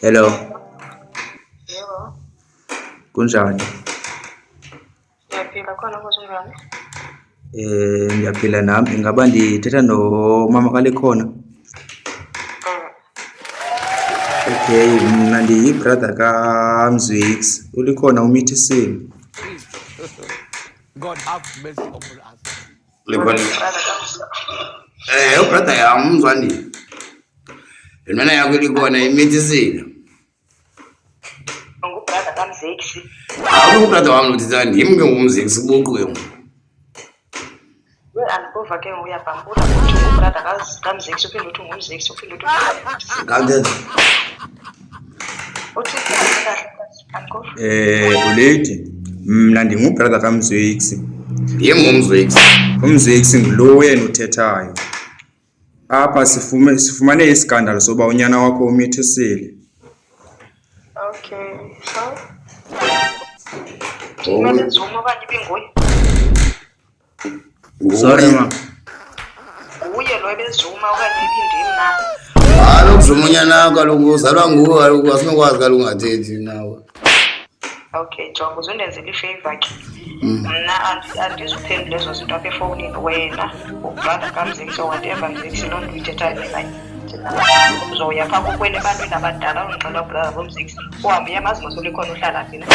Hello, Yebo, kunjani? ngiyaphila khona kunjani? Ngiyaphila nami. Ingaba ndithetha nomama Kalekhona? Okay, mna ndiyi-brother kaMzwiksi. Ulikhona uMithisile. God have mercy upon us. Likhona. Brother Ubrother yami umzwandile. Yena yakho likhona iMithisile. ungubrother kaMziksi. Hawu ubrother wami uthi ndim ke ngumziksi buqu ke ngoku. Andikuva ke uyabhambula uthi ungubrother kaMziksi uphinde uthi ungumziksi uphinde uthi Kanti uthi kahle andikuva. ulethi mna ndingubrother kaMzwiksi. Ndim ngumzwiksi. UMzwiksi ngulo yena uthethayo. Apha sifumane iskandalo soba unyana wakho uMithisile. Okay, so kumele Zuma okanye ibinguye? Sorry ma. Nguye lo ebezuma okanye ibindini na? Kaloku Zuma unyana wakho kaloku uzalwa nguwe kaloku asinokwazi kaloku ungathethi nawe. Okay, jonga uzondenzela ifavor ke. Mna andizuphendula lezo zinto apha efowunini wena ubrother kaMziksi or whatever Mziksi loo nto uyithethayo uzoya phaa kokwenu ebantwini abadala ungixela ubrother bomziksi uhambe uyamazi masolikhona uhlala phi na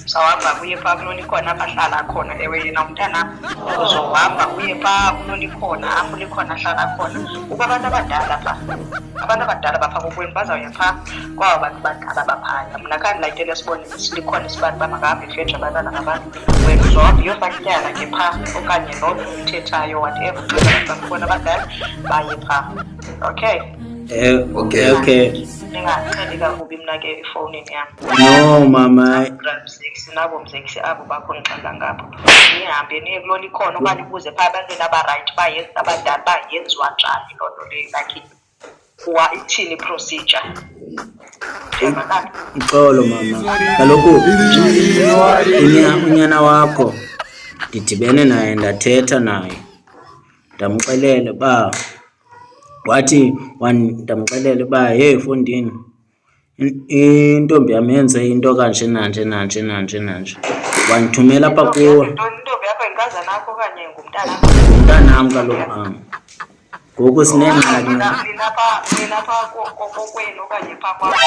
uzawuhamba uye phaa kulolikhona apha ahlala khona ewe yena umntanam uzohamba uye phaa kulolikhona apho likhona ahlala khona kuba abantu abadala baphaa kokwenu bazawuya phaa kwaba bantu badala baphaya mna kandilayitele sibone likhona isibani uba makahambe ifetsha abantwana ngabantu wena uzohamba uyofaka ityala ke phaa okanye loo nto uyithethayo whatever xela abantu abadala baye phaa. Okay. Okay. Ningaxeli kakubi mna ke efowunini yam. No mama. Mziksi nabo Mziksi abo bakho ngixela ngabo. Nihambe niye kulona ikhona okanye ubuze phaa abantwini abarayithi bayenza abadala bayenziwa njani loo nto leyo like ithini procedure. Ixolo mama. Kaloku unyana wakho ndidibene naye ndathetha naye. Ndamxelela uba ndamxelela uba hey Fondini intombi yam yenze into kanje nanje. Wandithumela apha kuwe. Intombi apha inkazana yakho okanye ngumntana? Ngumntanam kaloku mama. Ngoku sinengxaki. Nina phaa kokwenu okanye phaa kwakho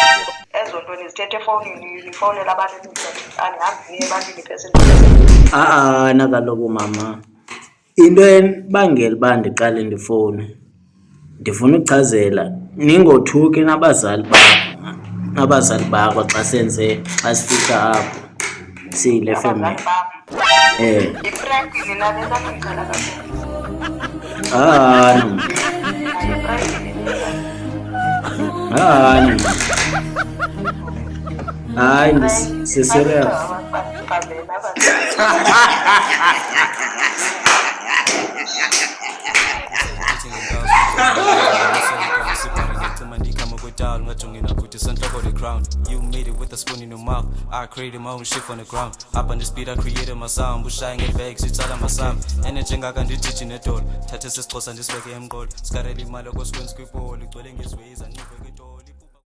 ezo nto nizithetha efowunini nifowunela abantu anihambi niye ebantwini person. Na kaloku mama. Into ebangela uba ndiqale ndifowune ndifuna ukuchazela ningothuki nabazali bakho xa sifika apho siyile family. Iprank nina nena ningicela kakhulu. Hayi siserious. You made it with a spoon in your mouth. I created my own shit on the ground. Up on the speed, I created my sound. Bushaying in bags, it's all on my sound. Energy I can ditch in the door. Tatis is close and this way, I'm gold. Scarlet, my logo, screen, script, all. It's ways and